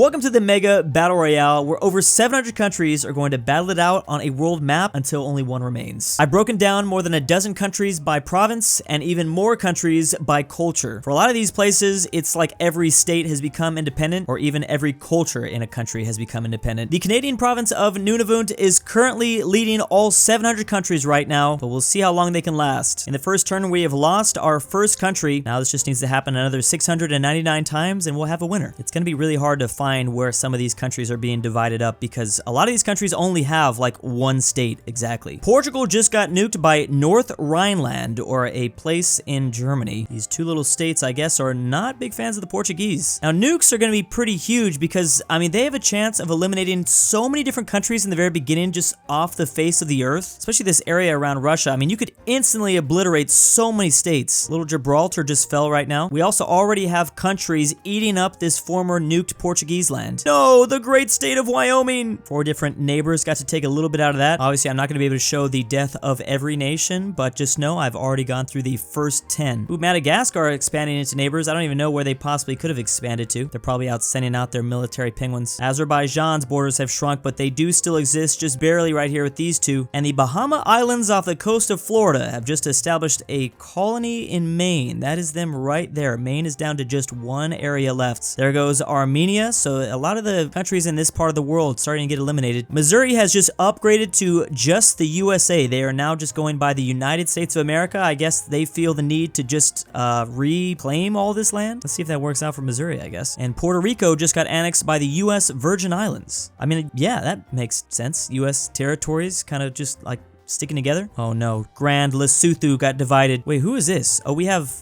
Welcome to the Mega Battle Royale, where over 700 countries are going to battle it out on a world map until only one remains. I've broken down more than a dozen countries by province and even more countries by culture. For a lot of these places, it's like every state has become independent, or even every culture in a country has become independent. The Canadian province of Nunavut is currently leading all 700 countries right now, but we'll see how long they can last. In the first turn, we have lost our first country. Now this just needs to happen another 699 times and we'll have a winner. It's going to be really hard to find where some of these countries are being divided up because a lot of these countries only have like one state exactly. Portugal just got nuked by North Rhineland, or a place in Germany. These two little states, I guess, are not big fans of the Portuguese. Now nukes are going to be pretty huge because, I mean, they have a chance of eliminating so many different countries in the very beginning just off the face of the earth, especially this area around Russia. I mean, you could instantly obliterate so many states. Little Gibraltar just fell right now. We also already have countries eating up this former nuked Portuguese land. No, the great state of Wyoming! 4 different neighbors got to take a little bit out of that. Obviously, I'm not going to be able to show the death of every nation, but just know I've already gone through the first 10. Ooh, Madagascar expanding into neighbors. I don't even know where they possibly could have expanded to. They're probably out sending out their military penguins. Azerbaijan's borders have shrunk, but they do still exist just barely right here with these two. And the Bahama Islands off the coast of Florida have just established a colony in Maine. That is them right there. Maine is down to just one area left. There goes Armenia. So a lot of the countries in this part of the world starting to get eliminated. Missouri has just upgraded to just the USA. They are now just going by the United States of America. I guess they feel the need to just reclaim all this land. Let's see if that works out for Missouri, I guess. And Puerto Rico just got annexed by the US Virgin Islands. I mean, yeah, that makes sense. US territories kind of just like sticking together. Oh no, Grand Lesotho got divided. Wait, who is this? Oh, we have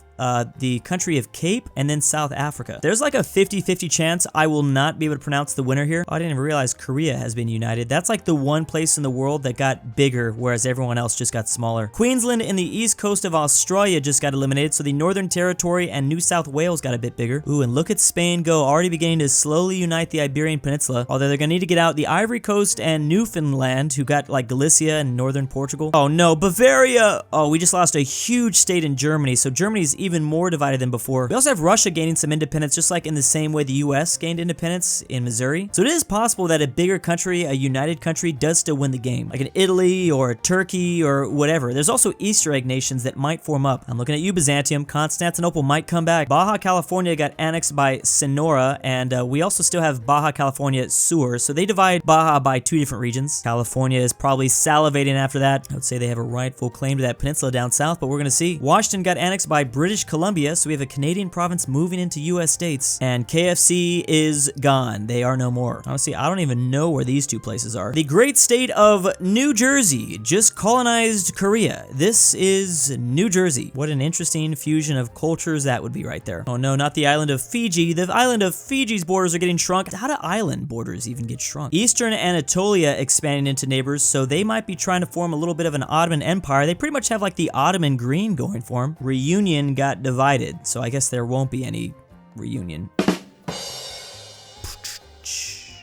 the country of Cape and then South Africa. There's like a 50-50 chance I will not be able to pronounce the winner here. Oh, I didn't even realize Korea has been united. That's like the one place in the world that got bigger, whereas everyone else just got smaller. Queensland in the east coast of Australia just got eliminated, so the Northern Territory and New South Wales got a bit bigger. Ooh, and look at Spain go, already beginning to slowly unite the Iberian Peninsula, although they're gonna need to get out the Ivory Coast and Newfoundland, who got like Galicia and northern Portugal. Oh no, Bavaria! Oh, we just lost a huge state in Germany, so Germany's even more divided than before. We also have Russia gaining some independence, just like in the same way the US gained independence in Missouri. So it is possible that a bigger country, a united country, does still win the game, like an Italy or a Turkey or whatever. There's also Easter egg nations that might form up. I'm looking at you, Byzantium. Constantinople might come back. Baja California got annexed by Sonora, and we also still have Baja California Sur, so they divide Baja by 2 different regions. California is probably salivating after that. I would say they have a rightful claim to that peninsula down south, but we're gonna see. Washington got annexed by British Columbia, so we have a Canadian province moving into US states, and KFC is gone. They are no more. Honestly, I don't even know where these 2 places are. The great state of New Jersey just colonized Korea. This is New Jersey. What an interesting fusion of cultures that would be right there. Oh no, not the island of Fiji. The island of Fiji's borders are getting shrunk. How do island borders even get shrunk? Eastern Anatolia expanding into neighbors, so they might be trying to form a little bit of an Ottoman empire. They pretty much have like the Ottoman green going for them. Reunion got divided, so I guess there won't be any reunion.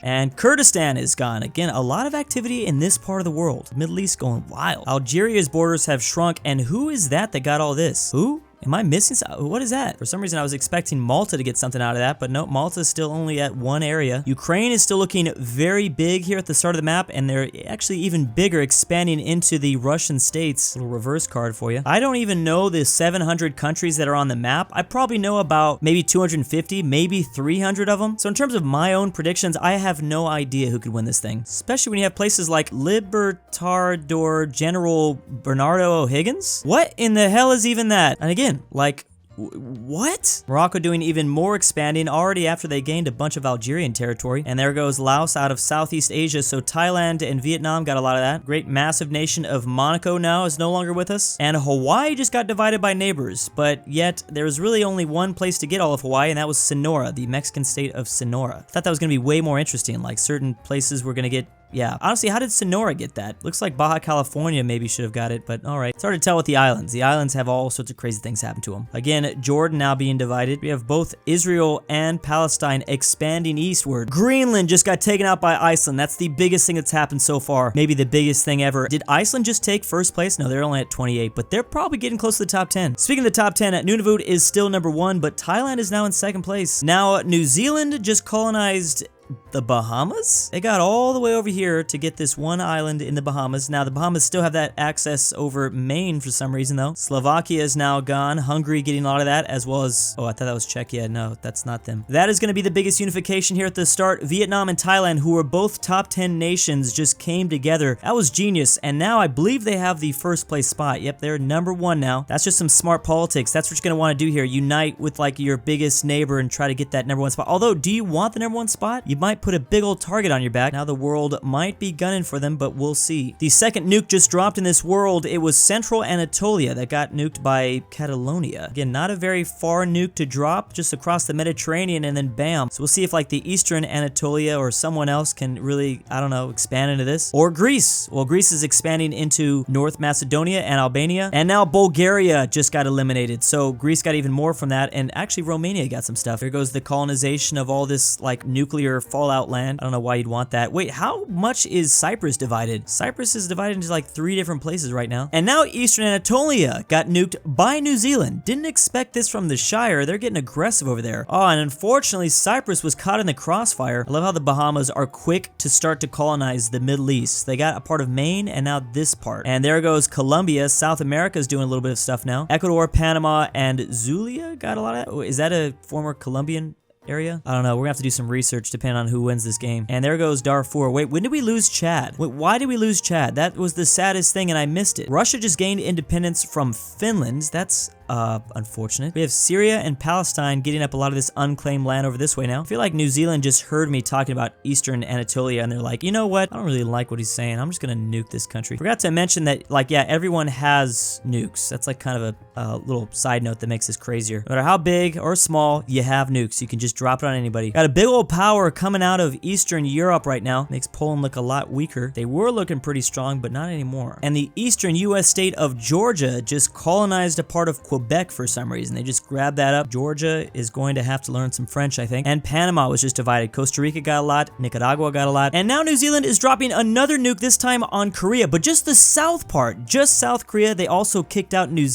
And Kurdistan is gone. Again, a lot of activity in this part of the world. Middle East going wild. Algeria's borders have shrunk, and who is that got all this? Who? Am I missing something? What is that? For some reason, I was expecting Malta to get something out of that, but no, Malta's still only at 1 area. Ukraine is still looking very big here at the start of the map, and they're actually even bigger, expanding into the Russian states. Little reverse card for you. I don't even know the 700 countries that are on the map. I probably know about maybe 250, maybe 300 of them. So in terms of my own predictions, I have no idea who could win this thing, especially when you have places like Libertador General Bernardo O'Higgins. What in the hell is even that? And again, like, what? Morocco doing even more expanding already after they gained a bunch of Algerian territory. And there goes Laos out of Southeast Asia, so Thailand and Vietnam got a lot of that. Great massive nation of Monaco now is no longer with us. And Hawaii just got divided by neighbors, but yet there was really only one place to get all of Hawaii, and that was Sonora, the Mexican state of Sonora. I thought that was going to be way more interesting, like certain places were going to get. Yeah, honestly, how did Sonora get that? Looks like Baja California maybe should have got it, but all right. It's hard to tell with the islands. The islands have all sorts of crazy things happen to them. Again, Jordan now being divided. We have both Israel and Palestine expanding eastward. Greenland just got taken out by Iceland. That's the biggest thing that's happened so far. Maybe the biggest thing ever. Did Iceland just take first place? No, they're only at 28, but they're probably getting close to the top 10. Speaking of the top 10, Nunavut is still number 1, but Thailand is now in 2nd place. Now, New Zealand just colonized the Bahamas? They got all the way over here to get this one island in the Bahamas. Now, the Bahamas still have that access over Maine for some reason, though. Slovakia is now gone. Hungary getting a lot of that, as well as... Oh, I thought that was Czechia. No, that's not them. That is going to be the biggest unification here at the start. Vietnam and Thailand, who were both top 10 nations, just came together. That was genius. And now I believe they have the first place spot. Yep, they're #1 now. That's just some smart politics. That's what you're going to want to do here. Unite with like your biggest neighbor and try to get that #1 spot. Although, do you want the #1 spot? You might put a big old target on your back. Now the world might be gunning for them, but we'll see. The second nuke just dropped in this world. It was Central Anatolia that got nuked by Catalonia. Again, not a very far nuke to drop, just across the Mediterranean, and then bam. So we'll see if like the Eastern Anatolia or someone else can really, I don't know, expand into this. Or Greece. Well, Greece is expanding into North Macedonia and Albania. And now Bulgaria just got eliminated. So Greece got even more from that. And actually Romania got some stuff. Here goes the colonization of all this like nuclear fallout land. I don't know why you'd want that. Wait, how much is Cyprus divided? Cyprus is divided into like 3 different places right now. And now Eastern Anatolia got nuked by New Zealand. Didn't expect this from the Shire. They're getting aggressive over there. Oh, and unfortunately Cyprus was caught in the crossfire. I love how the Bahamas are quick to start to colonize the Middle East. They got a part of Maine and now this part. And there goes Colombia. South America is doing a little bit of stuff now. Ecuador, Panama, and Zulia got a lot of that. Is that a former Colombian area? I don't know. We're gonna have to do some research depending on who wins this game. And there goes Darfur. Wait, when did we lose Chad? Wait, why did we lose Chad? That was the saddest thing and I missed it. Russia just gained independence from Finland. That's unfortunate. We have Syria and Palestine getting up a lot of this unclaimed land over this way now. I feel like New Zealand just heard me talking about Eastern Anatolia and they're like, you know what? I don't really like what he's saying. I'm just gonna nuke this country. Forgot to mention that, like, yeah, everyone has nukes. That's like kind of a little side note that makes this crazier. No matter how big or small, you have nukes. You can just drop it on anybody. Got a big old power coming out of Eastern Europe right now. Makes Poland look a lot weaker. They were looking pretty strong, but not anymore. And the Eastern US state of Georgia just colonized a part of Quebec for some reason. They just grabbed that up. Georgia is going to have to learn some French, I think. And Panama was just divided. Costa Rica got a lot. Nicaragua got a lot. And now New Zealand is dropping another nuke, this time on Korea, but just the south part, just South Korea. They also kicked out New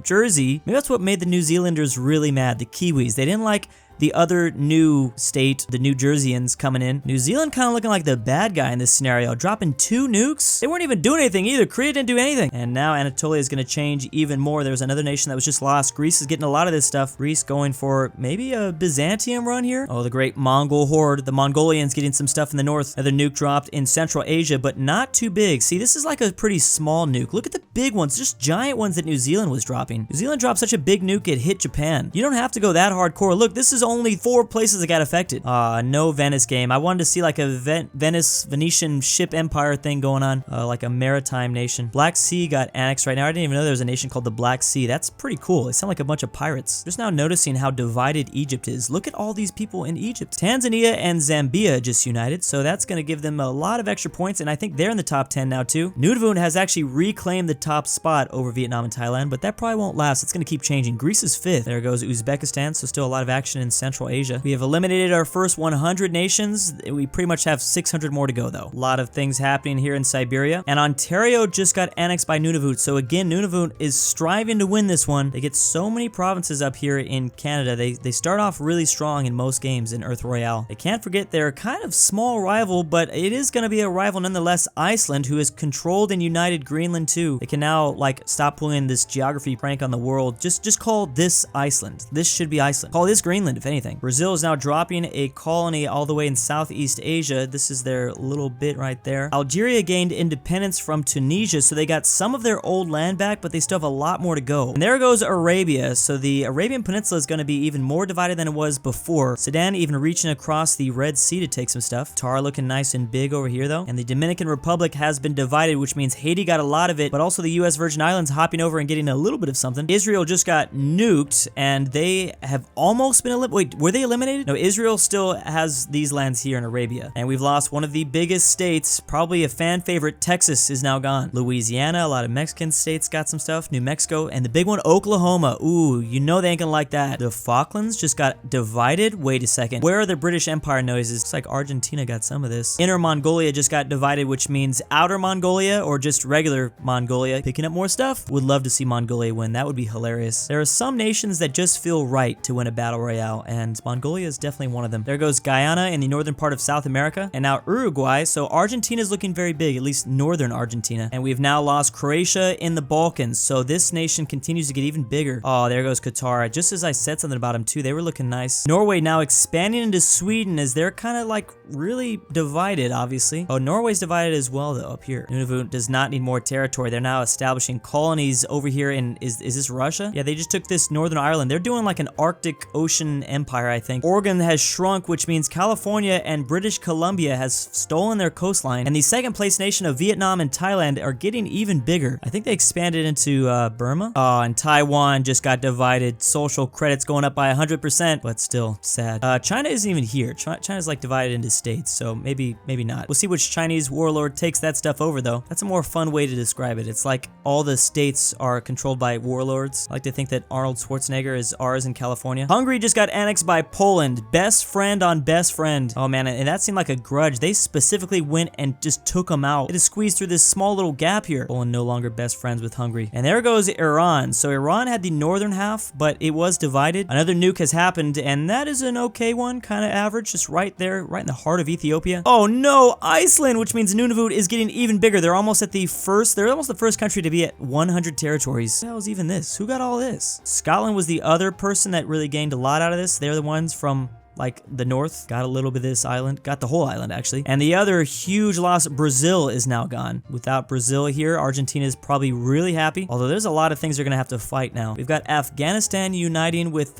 Jersey. Maybe that's what made the New Zealanders really mad. The Kiwis. They didn't like the other new state, the New Jerseyans coming in. New Zealand kind of looking like the bad guy in this scenario, dropping 2 nukes. They weren't even doing anything either. Korea didn't do anything. And now Anatolia is going to change even more. There's another nation that was just lost. Greece is getting a lot of this stuff. Greece going for maybe a Byzantium run here. Oh, the great Mongol horde. The Mongolians getting some stuff in the north. Another nuke dropped in Central Asia, but not too big. See, this is like a pretty small nuke. Look at the big ones, just giant ones that New Zealand was dropping. New Zealand dropped such a big nuke it hit Japan. You don't have to go that hardcore. Look, this is only 4 places that got affected. No Venice game. I wanted to see like a Venetian ship empire thing going on, like a maritime nation. Black Sea got annexed right now. I didn't even know there was a nation called the Black Sea. That's pretty cool. They sound like a bunch of pirates. Just now noticing how divided Egypt is. Look at all these people in Egypt. Tanzania and Zambia just united, so that's going to give them a lot of extra points, and I think they're in the top 10 now too. Nunavut has actually reclaimed the top spot over Vietnam and Thailand, but that probably won't last. It's going to keep changing. Greece is 5th. There goes Uzbekistan, so still a lot of action in Central Asia. We have eliminated our first 100 nations. We pretty much have 600 more to go though. A lot of things happening here in Siberia. And Ontario just got annexed by Nunavut. So again, Nunavut is striving to win this one. They get so many provinces up here in Canada. They start off really strong in most games in Earth Royale. They can't forget they're kind of small rival, but it is going to be a rival nonetheless. Iceland, who has controlled and united Greenland too. They can now like stop pulling this geography prank on the world. Just call this Iceland. This should be Iceland. Call this Greenland if anything. Brazil is now dropping a colony all the way in Southeast Asia. This is their little bit right there. Algeria gained independence from Tunisia, so they got some of their old land back, but they still have a lot more to go. And there goes Arabia. So the Arabian Peninsula is going to be even more divided than it was before. Sudan even reaching across the Red Sea to take some stuff. Tar looking nice and big over here though. And the Dominican Republic has been divided, which means Haiti got a lot of it, but also the US Virgin Islands hopping over and getting a little bit of something. Israel just got nuked, and they have almost been eliminated. Wait, were they eliminated? No, Israel still has these lands here in Arabia. And we've lost one of the biggest states, probably a fan favorite. Texas is now gone. Louisiana, a lot of Mexican states got some stuff. New Mexico, and the big one, Oklahoma. Ooh, you know they ain't gonna like that. The Falklands just got divided. Wait a second. Where are the British Empire noises? Looks like Argentina got some of this. Inner Mongolia just got divided, which means Outer Mongolia or just regular Mongolia picking up more stuff. Would love to see Mongolia win. That would be hilarious. There are some nations that just feel right to win a battle royale, and Mongolia is definitely one of them. There goes Guyana in the northern part of South America, and now Uruguay. So Argentina is looking very big, at least northern Argentina. And we've now lost Croatia in the Balkans, so this nation continues to get even bigger. Oh, there goes Qatar. Just as I said something about them too, they were looking nice. Norway now expanding into Sweden as they're kind of like really divided, obviously. Oh, Norway's divided as well though up here. Nunavut does not need more territory. They're now establishing colonies over here in, is this Russia? Yeah, they just took this Northern Ireland. They're doing like an Arctic Ocean empire, I think. Oregon has shrunk, which means California and British Columbia has stolen their coastline, and the second place nation of Vietnam and Thailand are getting even bigger. I think they expanded into Burma. Oh, and Taiwan just got divided. Social credits going up by 100%, but still sad. China isn't even here. China's like divided into states, so maybe not. We'll see which Chinese warlord takes that stuff over though. That's a more fun way to describe it. It's like all the states are controlled by warlords. I like to think that Arnold Schwarzenegger is ours in California. Hungary just got annexed by Poland. Best friend on best friend. Oh man, and that seemed like a grudge. They specifically went and just took them out. It just squeezed through this small little gap here. Poland no longer best friends with Hungary. And there goes Iran. So Iran had the northern half, but it was divided. Another nuke has happened, and that is an okay one, kind of average, just right there, right in the heart of Ethiopia. Oh no, Iceland, which means Nunavut is getting even bigger. They're almost the first country to be at 100 territories. What the hell is even this? Who got all this? Scotland was the other person that really gained a lot out of this. They're the ones from like the north, got a little bit of this island, got the whole island actually. And the other huge loss, Brazil, is now gone. Without Brazil here, Argentina is probably really happy, although there's a lot of things they're gonna have to fight now. We've got Afghanistan uniting with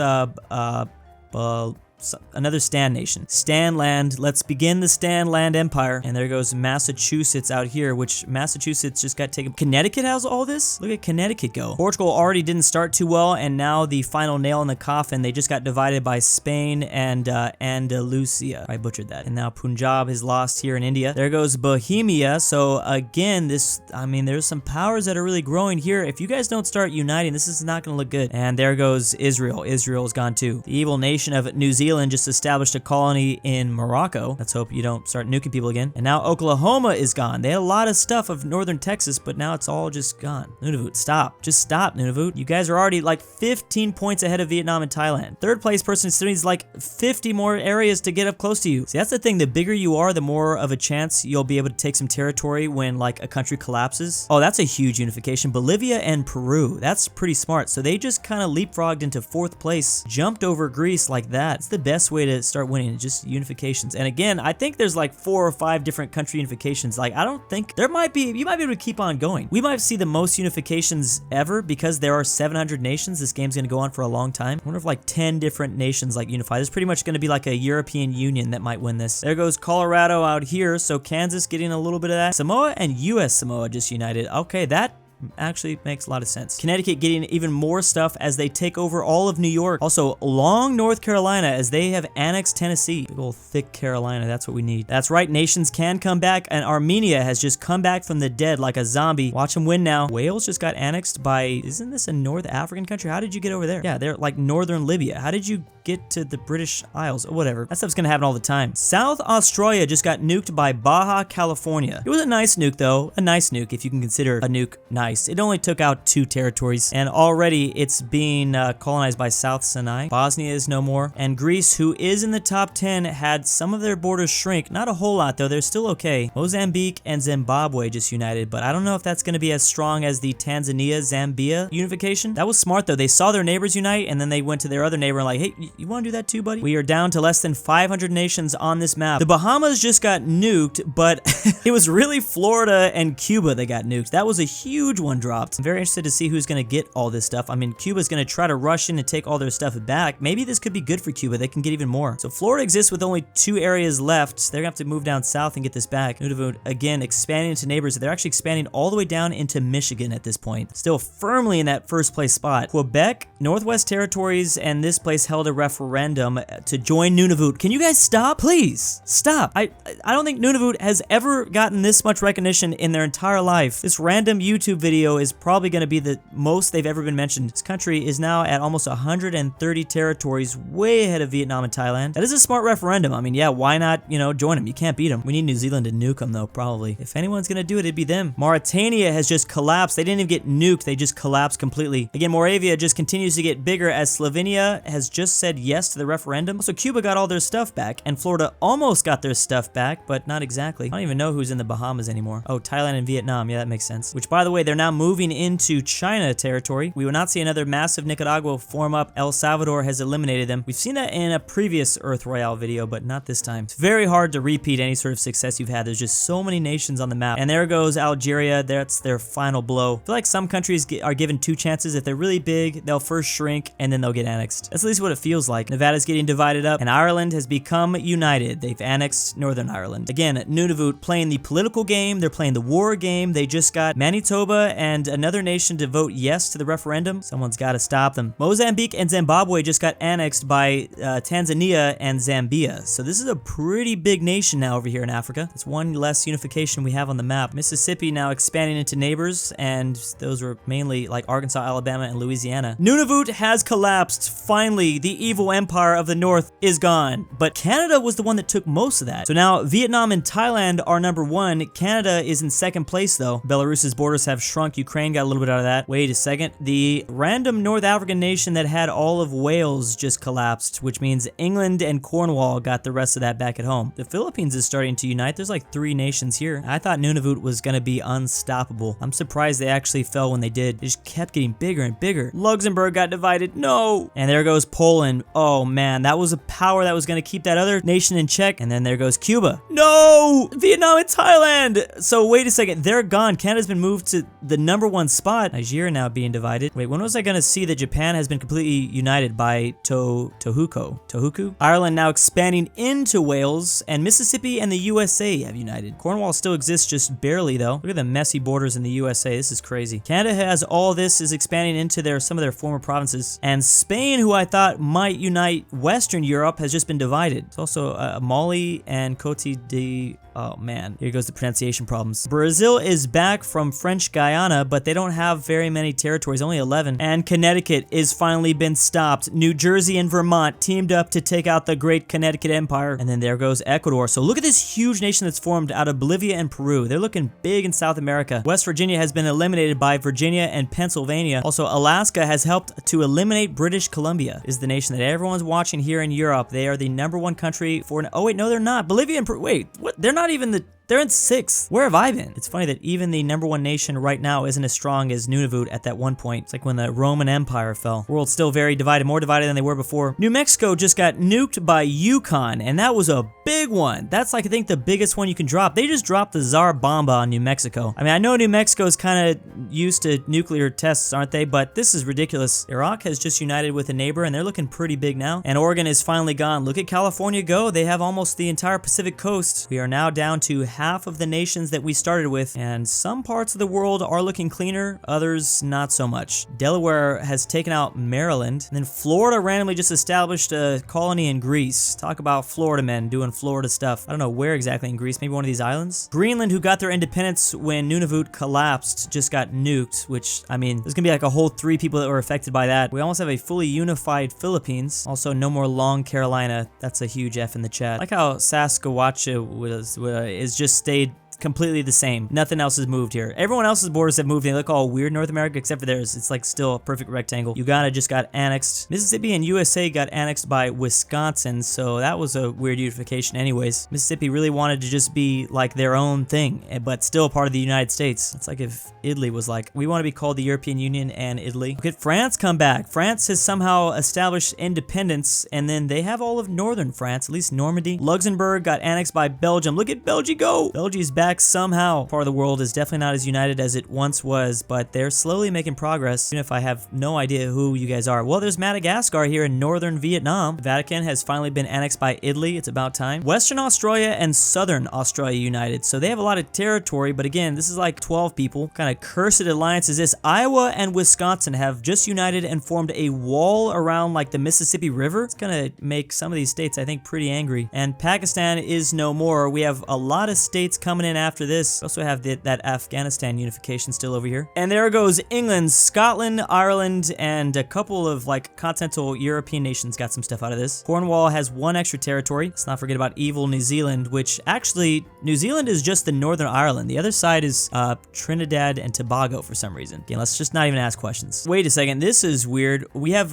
another Stan nation. Stan land. Let's begin the Stan land empire. And there goes Massachusetts out here, which Massachusetts just got taken. Connecticut has all this? Look at Connecticut go. Portugal already didn't start too well, and now the final nail in the coffin, they just got divided by Spain and Andalusia. I butchered that. And now Punjab is lost here in India. There goes Bohemia. So again, there's some powers that are really growing here. If you guys don't start uniting, this is not going to look good. And there goes Israel. Israel is gone too. The evil nation of New Zealand just established a colony in Morocco. Let's hope you don't start nuking people again. And now Oklahoma is gone. They had a lot of stuff of northern Texas, but now it's all just gone. Nunavut, stop. Just stop, Nunavut. You guys are already like 15 points ahead of Vietnam and Thailand. Third place person still needs like 50 more areas to get up close to you. See, that's the thing. The bigger you are, the more of a chance you'll be able to take some territory when like a country collapses. Oh, that's a huge unification. Bolivia and Peru. That's pretty smart. So they just kind of leapfrogged into fourth place, jumped over Greece like that. It's the best way to start winning, just unifications. And again, I think there's like 4 or 5 different country unifications. Like, I don't think you might be able to keep on going. We might see the most unifications ever because there are 700 nations. This game's going to go on for a long time. I wonder if like 10 different nations like unify. There's pretty much going to be like a European Union that might win this. There goes Colorado out here. So Kansas getting a little bit of that. Samoa and US Samoa just united. Okay, that actually makes a lot of sense. Connecticut getting even more stuff as they take over all of New York. Also, long North Carolina as they have annexed Tennessee. Big old thick Carolina, that's what we need. That's right, nations can come back, and Armenia has just come back from the dead like a zombie. Watch them win now. Wales just got annexed by, isn't this a North African country? How did you get over there? Yeah, they're like northern Libya. How did you get to the British Isles? Whatever. That stuff's gonna happen all the time. South Australia just got nuked by Baja California. It was a nice nuke though. A nice nuke if you can consider a nuke nice. It only took out 2 territories, and already it's being colonized by South Sinai. Bosnia is no more, and Greece, who is in the top 10, had some of their borders shrink. Not a whole lot though, they're still okay. Mozambique and Zimbabwe just united, but I don't know if that's gonna be as strong as the Tanzania-Zambia unification. That was smart though. They saw their neighbors unite, and then they went to their other neighbor and like, hey, you wanna do that too, buddy? We are down to less than 500 nations on this map. The Bahamas just got nuked, but it was really Florida and Cuba that got nuked. That was a huge one dropped. I'm very interested to see who's going to get all this stuff. I mean, Cuba's going to try to rush in and take all their stuff back. Maybe this could be good for Cuba. They can get even more. So Florida exists with only 2 areas left. They're going to have to move down south and get this back. Nunavut, again, expanding into neighbors. They're actually expanding all the way down into Michigan at this point. Still firmly in that first place spot. Quebec, Northwest Territories, and this place held a referendum to join Nunavut. Can you guys stop? Please, stop. I don't think Nunavut has ever gotten this much recognition in their entire life. This random YouTube video is probably going to be the most they've ever been mentioned. This country is now at almost 130 territories, way ahead of Vietnam and Thailand. That is a smart referendum. I mean, yeah, why not, you know, join them? You can't beat them. We need New Zealand to nuke them, though, probably. If anyone's going to do it, it'd be them. Mauritania has just collapsed. They didn't even get nuked. They just collapsed completely. Again, Moravia just continues to get bigger as Slovenia has just said yes to the referendum. So Cuba got all their stuff back, and Florida almost got their stuff back, but not exactly. I don't even know who's in the Bahamas anymore. Oh, Thailand and Vietnam. Yeah, that makes sense. Which, by the way, they're now moving into China territory. We will not see another massive Nicaragua form up. El Salvador has eliminated them. We've seen that in a previous Earth Royale video, but not this time. It's very hard to repeat any sort of success you've had. There's just so many nations on the map. And there goes Algeria. That's their final blow. I feel like some countries are given two chances. If they're really big, they'll first shrink and then they'll get annexed. That's at least what it feels like. Nevada's getting divided up and Ireland has become united. They've annexed Northern Ireland. Again, Nunavut playing the political game. They're playing the war game. They just got Manitoba and another nation to vote yes to the referendum. Someone's got to stop them. Mozambique and Zimbabwe just got annexed by Tanzania and Zambia. So this is a pretty big nation now over here in Africa. It's one less unification we have on the map. Mississippi now expanding into neighbors, and those were mainly like Arkansas, Alabama, and Louisiana. Nunavut has collapsed. Finally, the evil empire of the North is gone. But Canada was the one that took most of that. So now Vietnam and Thailand are number one. Canada is in second place though. Belarus's borders have shrunk. Ukraine got a little bit out of that. Wait a second. The random North African nation that had all of Wales just collapsed, which means England and Cornwall got the rest of that back at home. The Philippines is starting to unite. There's like 3 nations here. I thought Nunavut was going to be unstoppable. I'm surprised they actually fell when they did. They just kept getting bigger and bigger. Luxembourg got divided. No. And there goes Poland. Oh man, that was a power that was going to keep that other nation in check. And then there goes Cuba. No! Vietnam and Thailand. So wait a second. They're gone. Canada's been moved to the #1 spot. Nigeria now being divided. Wait, when was I going to see that Japan has been completely united by Tohoku? Ireland now expanding into Wales, and Mississippi and the USA have united. Cornwall still exists, just barely though. Look at the messy borders in the USA. This is crazy. Canada has all this, is expanding into some of their former provinces. And Spain, who I thought might unite Western Europe, has just been divided. It's also Mali and Cote de... Oh man, here goes the pronunciation problems. Brazil is back from French Guyana, but they don't have very many territories, only 11. And Connecticut is finally been stopped. New Jersey and Vermont teamed up to take out the great Connecticut Empire. And then there goes Ecuador. So look at this huge nation that's formed out of Bolivia and Peru. They're looking big in South America. West Virginia has been eliminated by Virginia and Pennsylvania. Also, Alaska has helped to eliminate British Columbia. Is the nation that everyone's watching here in Europe. They are the #1 country for... Oh wait, no they're not. Bolivia and Peru... Wait, what? They're not even they're in 6th. Where have I been? It's funny that even the #1 nation right now isn't as strong as Nunavut at that one point. It's like when the Roman Empire fell. World's still very divided, more divided than they were before. New Mexico just got nuked by Yukon, and that was a big one. That's like, I think, the biggest one you can drop. They just dropped the Tsar Bomba on New Mexico. I mean, I know New Mexico is kind of used to nuclear tests, aren't they? But this is ridiculous. Iraq has just united with a neighbor, and they're looking pretty big now. And Oregon is finally gone. Look at California go. They have almost the entire Pacific coast. We are now down to half of the nations that we started with, and some parts of the world are looking cleaner, others not so much. Delaware has taken out Maryland, and then Florida randomly just established a colony in Greece. Talk about Florida men doing Florida stuff. I don't know where exactly in Greece, maybe one of these islands? Greenland, who got their independence when Nunavut collapsed, just got nuked, which, I mean, there's gonna be like a whole 3 people that were affected by that. We almost have a fully unified Philippines. Also, no more Long Carolina. That's a huge F in the chat. I like how Saskatchewan is just stayed completely the same. Nothing else has moved here. Everyone else's borders have moved. They look all weird, North America, except for theirs. It's like still a perfect rectangle. Uganda just got annexed. Mississippi and USA got annexed by Wisconsin, so that was a weird unification anyways. Mississippi really wanted to just be like their own thing, but still part of the United States. It's like if Italy was like, we want to be called the European Union and Italy. Look at France come back. France has somehow established independence, and then they have all of northern France, at least Normandy. Luxembourg got annexed by Belgium. Look at Belgium go! Belgium's back somehow. Part of the world is definitely not as united as it once was, but they're slowly making progress, even if I have no idea who you guys are. Well, there's Madagascar here in northern Vietnam. The Vatican has finally been annexed by Italy. It's about time. Western Australia and Southern Australia united, so they have a lot of territory, but again, this is like 12 people. What kind of cursed alliance is this? Iowa and Wisconsin have just united and formed a wall around like the Mississippi River. It's gonna make some of these states, I think, pretty angry. And Pakistan is no more. We have a lot of states coming in then after this, we also have that Afghanistan unification still over here. And there goes England, Scotland, Ireland, and a couple of like continental European nations got some stuff out of this. Cornwall has 1 extra territory. Let's not forget about evil New Zealand, which actually, New Zealand is just the Northern Ireland. The other side is Trinidad and Tobago for some reason. Okay, let's just not even ask questions. Wait a second, this is weird. We have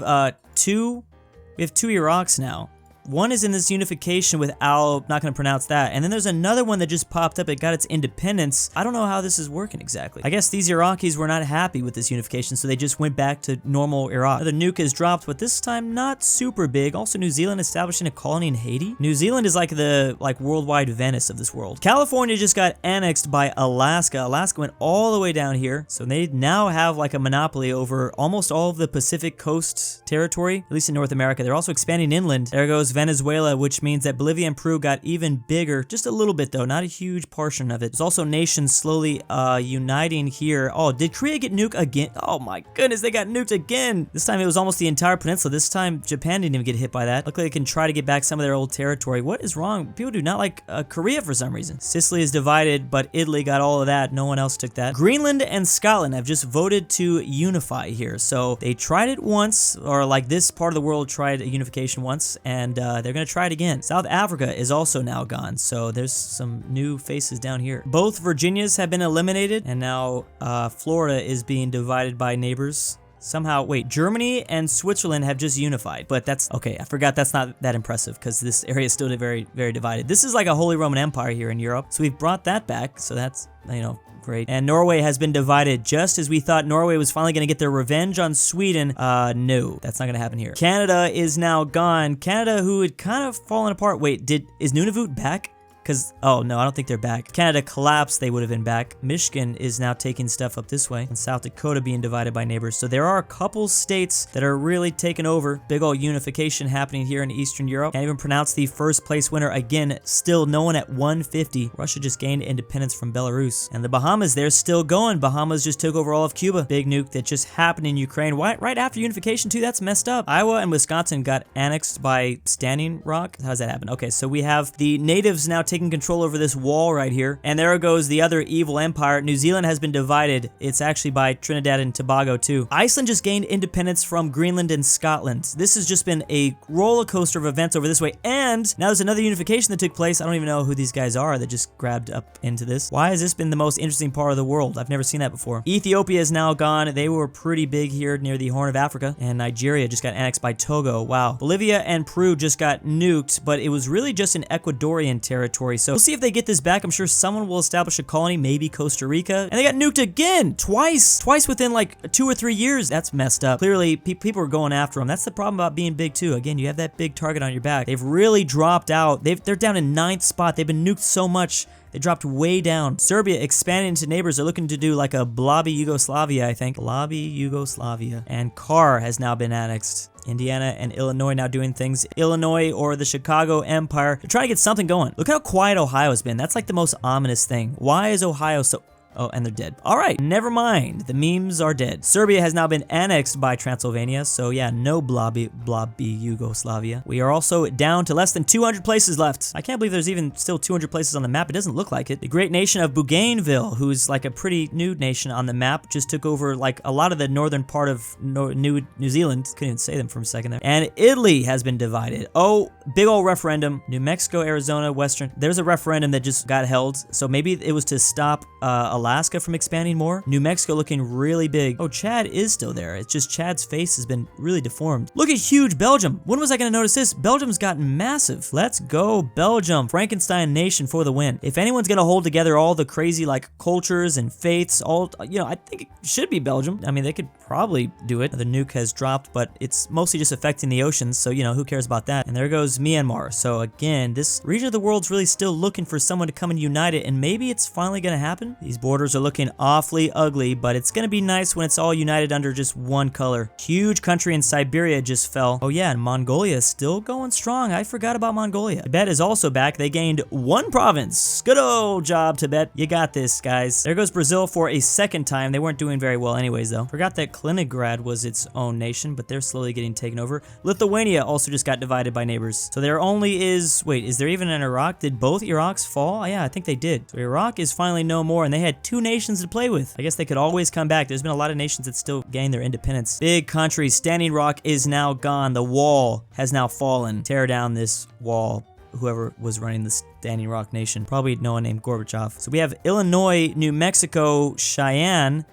two Iraqs now. One is in this unification with Al, not gonna pronounce that. And then there's another one that just popped up. It got its independence. I don't know how this is working exactly. I guess these Iraqis were not happy with this unification, so they just went back to normal Iraq. Another nuke is dropped, but this time not super big. Also, New Zealand establishing a colony in Haiti. New Zealand is like the worldwide Venice of this world. California just got annexed by Alaska. Alaska went all the way down here, so they now have like a monopoly over almost all of the Pacific Coast territory, at least in North America. They're also expanding inland. There goes Venezuela, which means that Bolivia and Peru got even bigger, just a little bit though, not a huge portion of it. There's also nations slowly uniting here. Oh, did Korea get nuked again? Oh my goodness, they got nuked again. This time it was almost the entire peninsula. This time Japan didn't even get hit by that. Luckily they can try to get back some of their old territory. What is wrong? People do not like Korea for some reason. Sicily is divided, but Italy got all of that. No one else took that. Greenland and Scotland have just voted to unify here. So they tried it once, or like this part of the world tried a unification once, and they're gonna try it again. South Africa is also now gone, so there's some new faces down here. Both Virginias have been eliminated, and now Florida is being divided by neighbors. Somehow, wait, Germany and Switzerland have just unified, but that's, okay, I forgot that's not that impressive because this area is still very, very divided. This is like a Holy Roman Empire here in Europe, so we've brought that back, so that's, you know, great. And Norway has been divided just as we thought Norway was finally going to get their revenge on Sweden. No, that's not going to happen here. Canada is now gone. Canada, who had kind of fallen apart. Wait, is Nunavut back? Because, oh no, I don't think they're back. Canada collapsed, they would have been back. Michigan is now taking stuff up this way, and South Dakota being divided by neighbors. So there are a couple states that are really taking over. Big old unification happening here in Eastern Europe. Can't even pronounce the first place winner again. Still no one at 150. Russia just gained independence from Belarus. And the Bahamas, they're still going. Bahamas just took over all of Cuba. Big nuke that just happened in Ukraine. Right after unification too, that's messed up. Iowa and Wisconsin got annexed by Standing Rock. How's that happen? Okay, so we have the natives now taking control over this wall right here. And there goes the other evil empire. New Zealand has been divided. It's actually by Trinidad and Tobago too. Iceland just gained independence from Greenland and Scotland. This has just been a roller coaster of events over this way. And now there's another unification that took place. I don't even know who these guys are that just grabbed up into this. Why has this been the most interesting part of the world? I've never seen that before. Ethiopia is now gone. They were pretty big here near the Horn of Africa. And Nigeria just got annexed by Togo. Wow. Bolivia and Peru just got nuked, but it was really just an Ecuadorian territory. So we'll see if they get this back. I'm sure someone will establish a colony, maybe Costa Rica. And they got nuked again, twice within like 2 or 3 years. That's messed up. Clearly, people are going after them. That's the problem about being big too. Again, you have that big target on your back. They've really dropped out. They're down in 9th spot. They've been nuked so much. They dropped way down. Serbia expanding into neighbors. They're looking to do like a blobby Yugoslavia, I think. Blobby Yugoslavia. And Car has now been annexed. Indiana and Illinois now doing things. Illinois or the Chicago Empire. They're trying to get something going. Look how quiet Ohio's been. That's like the most ominous thing. Why is Ohio so... Oh, and they're dead. All right, never mind. The memes are dead. Serbia has now been annexed by Transylvania, so yeah, no blobby Yugoslavia. We are also down to less than 200 places left. I can't believe there's even still 200 places on the map. It doesn't look like it. The great nation of Bougainville, who's like a pretty new nation on the map, just took over like a lot of the northern part of New Zealand. Couldn't even say them for a second there. And Italy has been divided. Oh, big old referendum. New Mexico, Arizona, Western. There's a referendum that just got held, so maybe it was to stop Alaska from expanding more. New Mexico looking really big. Oh, Chad is still there. It's just Chad's face has been really deformed. Look at huge Belgium. When was I going to notice this? Belgium's gotten massive. Let's go Belgium. Frankenstein nation for the win. If anyone's going to hold together all the crazy like cultures and faiths, all, you know, I think it should be Belgium. I mean, they could probably do it. The nuke has dropped, but it's mostly just affecting the oceans, so you know, who cares about that? And there goes Myanmar. So again, this region of the world's really still looking for someone to come and unite it, and maybe it's finally going to happen. These borders Borders are looking awfully ugly, but it's gonna be nice when it's all united under just one color. Huge country in Siberia just fell. Oh yeah, and Mongolia is still going strong. I forgot about Mongolia. Tibet is also back. They gained 1 province. Good old job, Tibet. You got this, guys. There goes Brazil for a second time. They weren't doing very well anyways, though. Forgot that Kaliningrad was its own nation, but they're slowly getting taken over. Lithuania also just got divided by neighbors. So there only is... Wait, is there even an Iraq? Did both Iraqs fall? Yeah, I think they did. So Iraq is finally no more, and they had 2 nations to play with. I guess they could always come back. There's been a lot of nations that still gain their independence. Big country. Standing Rock is now gone. The wall has now fallen. Tear down this wall. Whoever was running the Standing Rock Nation. Probably no one named Gorbachev. So we have Illinois, New Mexico, Cheyenne,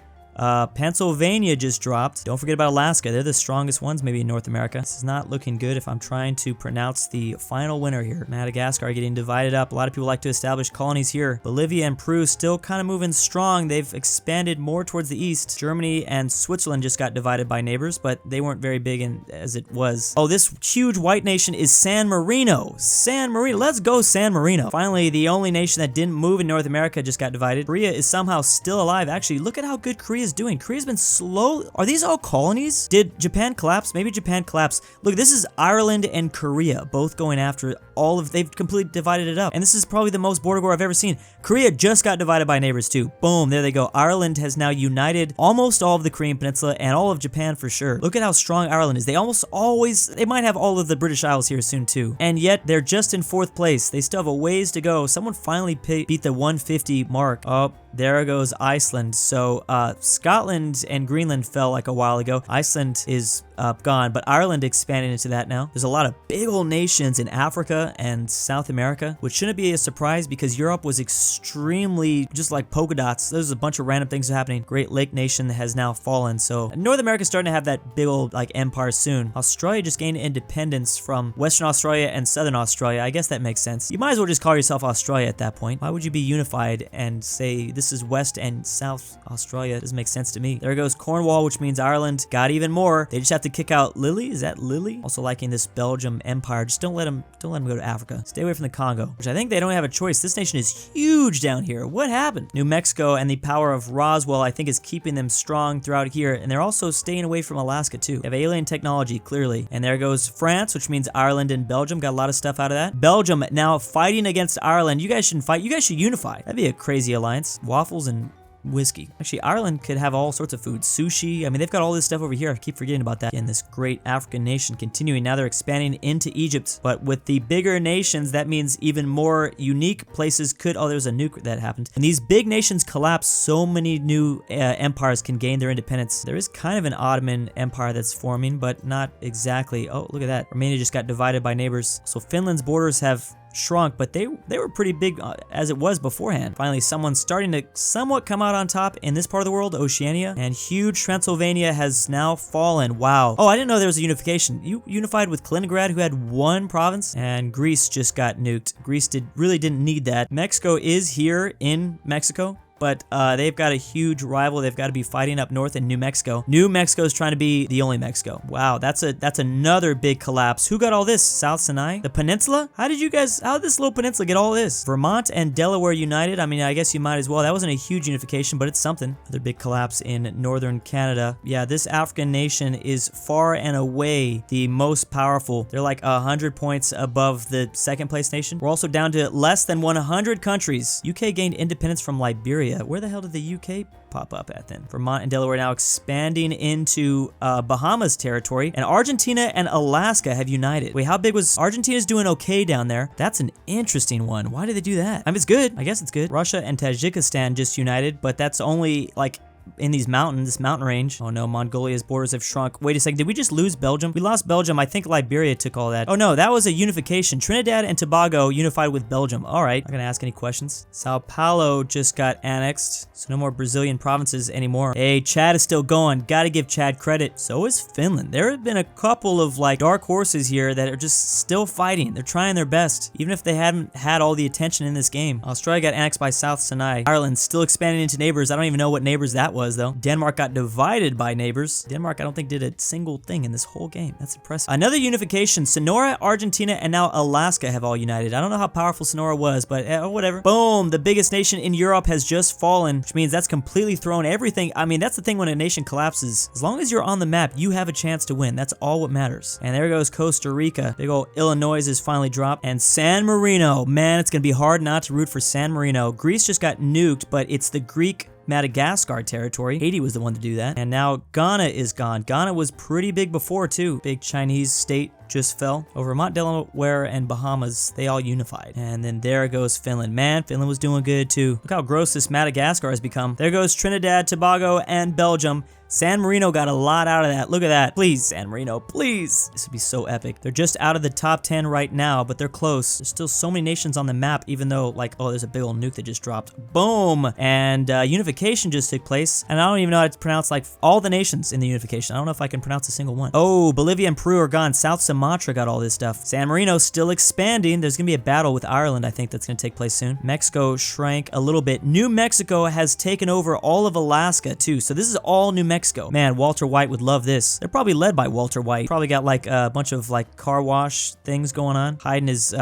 Pennsylvania just dropped. Don't forget about Alaska. They're the strongest ones maybe in North America. This is not looking good if I'm trying to pronounce the final winner here. Madagascar are getting divided up. A lot of people like to establish colonies here. Bolivia and Peru still kind of moving strong. They've expanded more towards the east. Germany and Switzerland just got divided by neighbors, but they weren't very big as it was. Oh, this huge white nation is San Marino. San Marino. Let's go San Marino. Finally, the only nation that didn't move in North America just got divided. Korea is somehow still alive. Actually, look at how good Korea is doing. Korea's been slow. Are these all colonies? Did Japan collapse? Maybe Japan collapsed. Look, this is Ireland and Korea both going after all of... They've completely divided it up. And this is probably the most border war I've ever seen. Korea just got divided by neighbors too. Boom, there they go. Ireland has now united almost all of the Korean Peninsula and all of Japan for sure. Look at how strong Ireland is. They almost always... They might have all of the British Isles here soon too. And yet they're just in 4th place. They still have a ways to go. Someone finally beat the 150 mark. Oh, there goes Iceland. So Scotland and Greenland fell like a while ago. Iceland is gone, but Ireland expanded into that now. There's a lot of big old nations in Africa and South America, which shouldn't be a surprise because Europe was extremely just like polka dots. There's a bunch of random things happening. Great Lake Nation has now fallen. So North America's starting to have that big old like empire soon. Australia just gained independence from Western Australia and Southern Australia. I guess that makes sense. You might as well just call yourself Australia at that point. Why would you be unified and say this is West and South Australia? It doesn't make sense to me. There goes Cornwall, which means Ireland got even more. They just have to kick out Lily. Is that Lily? Also liking this Belgium empire. Just don't let them go to Africa. Stay away from the Congo, which I think they don't have a choice. This nation is huge down here. What happened? New Mexico and the power of Roswell, I think, is keeping them strong throughout here, and they're also staying away from Alaska too. They have alien technology, clearly. And there goes France, which means Ireland and Belgium. Got a lot of stuff out of that. Belgium now fighting against Ireland. You guys shouldn't fight. You guys should unify. That'd be a crazy alliance. Waffles and whiskey. Actually, Ireland could have all sorts of food. Sushi. I mean, they've got all this stuff over here. I keep forgetting about that. And this great African nation continuing. Now they're expanding into Egypt. But with the bigger nations, that means even more unique places could... Oh, there's a nuke that happened. And these big nations collapse. So many new empires can gain their independence. There is kind of an Ottoman empire that's forming, but not exactly. Oh, look at that. Romania just got divided by neighbors. So Finland's borders have shrunk, but they were pretty big as it was beforehand. Finally, someone's starting to somewhat come out on top in this part of the world, Oceania, and huge Transylvania has now fallen. Wow. Oh, I didn't know there was a unification. You unified with Kaliningrad, who had 1 province, and Greece just got nuked. Greece really didn't need that. Mexico is here in Mexico, but they've got a huge rival. They've got to be fighting up north in New Mexico. New Mexico is trying to be the only Mexico. Wow, that's another big collapse. Who got all this? South Sinai? The peninsula? How did this little peninsula get all this? Vermont and Delaware united? I mean, I guess you might as well. That wasn't a huge unification, but it's something. Another big collapse in northern Canada. Yeah, this African nation is far and away the most powerful. They're like 100 points above the 2nd place nation. We're also down to less than 100 countries. UK gained independence from Liberia. Where the hell did the UK pop up at then? Vermont and Delaware now expanding into Bahamas territory, and Argentina and Alaska have united. Wait, how big was... Argentina's doing okay down there. That's an interesting one. Why did they do that? I mean, it's good. I guess it's good. Russia and Tajikistan just united, but that's only like in these mountains, this mountain range. Oh no, Mongolia's borders have shrunk. Wait a second, did we just lose Belgium? We lost Belgium. I think Liberia took all that. Oh no, that was a unification. Trinidad and Tobago unified with Belgium. All right, not gonna ask any questions. Sao Paulo just got annexed, so no more Brazilian provinces anymore. Hey, Chad is still going. Gotta give Chad credit. So is Finland. There have been a couple of like dark horses here that are just still fighting. They're trying their best, even if they haven't had all the attention in this game. Australia got annexed by South Sinai. Ireland still expanding into neighbors. I don't even know what neighbors that was. was, though. Denmark got divided by neighbors. Denmark, I don't think, did a single thing in this whole game. That's impressive. Another unification. Sonora, Argentina, and now Alaska have all united. I don't know how powerful Sonora was, but whatever. Boom! The biggest nation in Europe has just fallen, which means that's completely thrown everything. I mean, that's the thing when a nation collapses. As long as you're on the map, you have a chance to win. That's all what matters. And there goes Costa Rica. Big ol' Illinois is finally dropped. And San Marino. Man, it's going to be hard not to root for San Marino. Greece just got nuked, but it's the Greek Madagascar territory. Haiti was the one to do that. And now Ghana is gone. Ghana was pretty big before too. Big Chinese state just fell. Over Vermont, Delaware, and Bahamas, they all unified. And then there goes Finland. Man, Finland was doing good too. Look how gross this Madagascar has become. There goes Trinidad, Tobago, and Belgium. San Marino got a lot out of that. Look at that. Please, San Marino, please. This would be so epic. They're just out of the top 10 right now, but they're close. There's still so many nations on the map, even though, like, oh, there's a big old nuke that just dropped. Boom! And unification just took place. And I don't even know how to pronounce, like, all the nations in the unification. I don't know if I can pronounce a single one. Oh, Bolivia and Peru are gone. South Sumatra got all this stuff. San Marino's still expanding. There's going to be a battle with Ireland, I think, that's going to take place soon. Mexico shrank a little bit. New Mexico has taken over all of Alaska, too. So this is all New Mexico. Man, Walter White would love this. They're probably led by Walter White. Probably got like a bunch of like car wash things going on, hiding his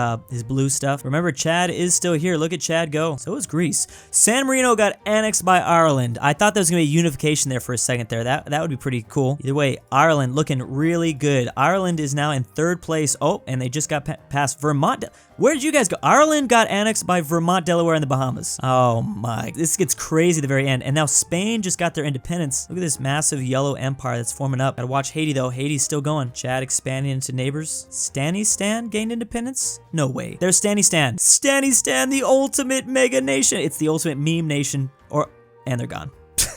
blue stuff. Remember, Chad is still here. Look at Chad go. So is Greece. San Marino got annexed by Ireland. I thought there was gonna be unification there for a second there. That would be pretty cool. Either way, Ireland looking really good. Ireland is now in 3rd place. Oh, and they just got past Vermont. Where did you guys go? Ireland got annexed by Vermont, Delaware, and the Bahamas. Oh my, this gets crazy at the very end. And now Spain just got their independence. Look at this massive yellow empire that's forming up. Gotta watch Haiti though. Haiti's still going. Chad expanding into neighbors. Stanistan gained independence? No way. There's Stanistan. Stanistan, the ultimate mega nation. It's the ultimate meme nation. And they're gone.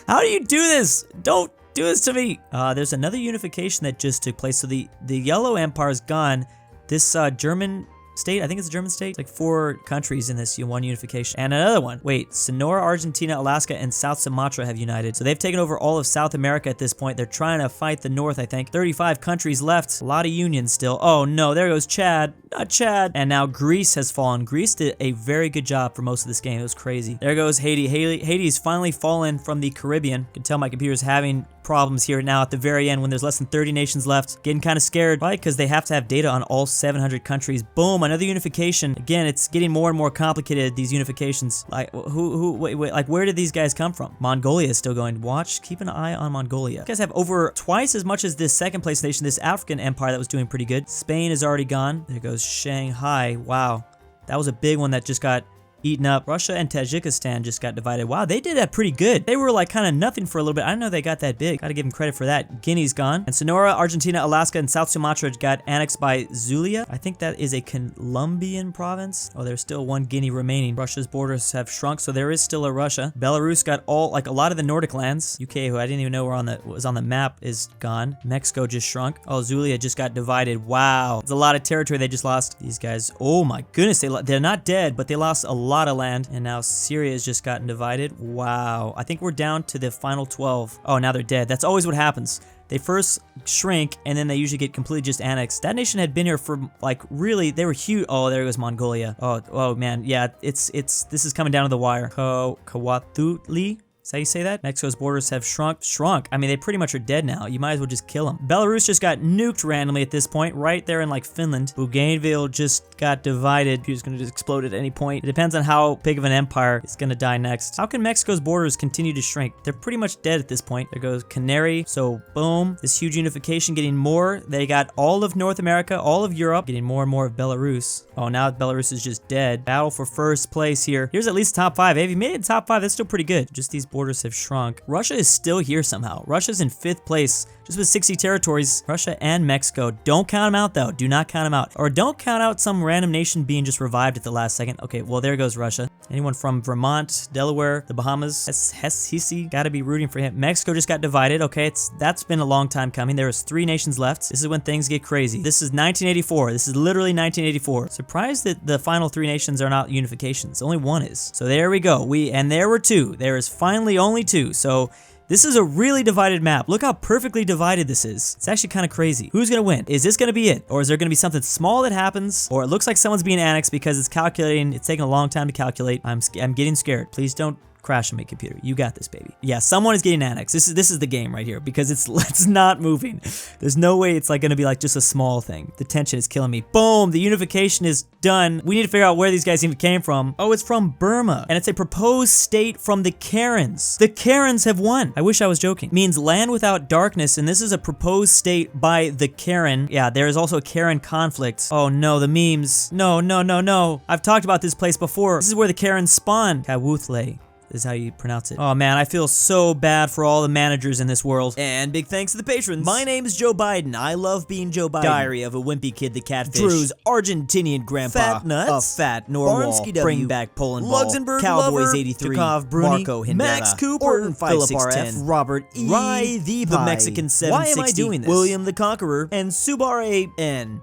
How do you do this? Don't do this to me. There's another unification that just took place. So the yellow empire is gone. This German state, I think it's a German state. It's like 4 countries in this one unification. And another one. Wait, Sonora, Argentina, Alaska, and South Sumatra have united. So they've taken over all of South America at this point. They're trying to fight the North, I think. 35 countries left. A lot of unions still. Oh no, there goes Chad. Not Chad. And now Greece has fallen. Greece did a very good job for most of this game. It was crazy. There goes Haiti. Haiti's finally fallen from the Caribbean. You can tell my computer's having problems here now at the very end when there's less than 30 nations left. Getting kind of scared, right? Because they have to have data on all 700 countries. Boom, another unification. Again, it's getting more and more complicated, these unifications. Like, wait, like, where did these guys come from? Mongolia is still going. Watch, keep an eye on Mongolia. You guys have over twice as much as this 2nd place nation, this African empire that was doing pretty good. Spain is already gone. There goes Shanghai. Wow. That was a big one that just got eaten up. Russia and Tajikistan just got divided. Wow, they did that pretty good. They were like kind of nothing for a little bit. I didn't know they got that big. Gotta give them credit for that. Guinea's gone. And Sonora, Argentina, Alaska, and South Sumatra got annexed by Zulia. I think that is a Colombian province. Oh, there's still 1 Guinea remaining. Russia's borders have shrunk, so there is still a Russia. Belarus got like a lot of the Nordic lands. UK, who I didn't even know was on the map, is gone. Mexico just shrunk. Oh, Zulia just got divided. Wow. It's a lot of territory they just lost. These guys, oh my goodness, they're not dead, but they lost a lot of land. And now Syria has just gotten divided. Wow. I think we're down to the final 12. Oh, now they're dead. That's always what happens. They first shrink, and then they usually get completely just annexed. That nation had been here for, like, really, they were huge. Oh, there goes Mongolia. Oh man. Yeah, this is coming down to the wire. Kawatuli? Is that how you say that? Mexico's borders have shrunk. I mean, they pretty much are dead now. You might as well just kill them. Belarus just got nuked randomly at this point, right there in like Finland. Bougainville just got divided. It's gonna just explode at any point. It depends on how big of an empire is gonna die next. How can Mexico's borders continue to shrink? They're pretty much dead at this point. There goes Canary. So boom, this huge unification getting more. They got all of North America, all of Europe, getting more and more of Belarus. Oh, now Belarus is just dead. Battle for 1st place here. Here's at least top 5. Hey, if you made it top 5, that's still pretty good. Just these borders have shrunk. Russia is still here somehow. Russia's in 5th place, just with 60 territories. Russia and Mexico. Don't count them out though. Do not count them out. Or don't count out some random nation being just revived at the last second. Okay, well there goes Russia. Anyone from Vermont, Delaware, the Bahamas, Hesse, gotta be rooting for him. Mexico just got divided. Okay, that's been a long time coming. There was 3 nations left. This is when things get crazy. This is 1984. This is literally 1984. Surprised that the final 3 nations are not unifications. Only 1 is. So there we go. And there were 2. There is finally only 2. So this is a really divided map. Look how perfectly divided this is. It's actually kind of crazy. Who's gonna win? Is this gonna be it? Or is there gonna be something small that happens? Or it looks like someone's being annexed because it's calculating. It's taking a long time to calculate. I'm getting scared. Please don't Crash on me, computer. You got this, baby. Yeah, someone is getting annexed. This is the game right here because it's not moving. There's no way it's like gonna be like just a small thing. The tension is killing me. Boom, the unification is done. We need to figure out where these guys even came from. Oh, it's from Burma. And it's a proposed state from the Karens. The Karens have won. I wish I was joking. Means land without darkness, and this is a proposed state by the Karen. Yeah, there is also a Karen conflict. Oh no, the memes. No, no, no, no. I've talked about this place before. This is where the Karens spawn. Kawuthle is how you pronounce it. Oh man, I feel so bad for all the managers in this world. And big thanks to the patrons. My name's Joe Biden. I love being Joe Biden. Diary of a Wimpy Kid the Catfish. Drew's Argentinian Grandpa. Fat Nuts. A Fat Norwal. Barnsky W. Bring Back Poland Ball. Luxembourg Cowboys Lover, 83. Takov Bruni. Marco Hindera. Max Cooper. Orton 5610. Robert E. Rye the Mexican 760. Why am I doing this? William the Conqueror. And Subare N.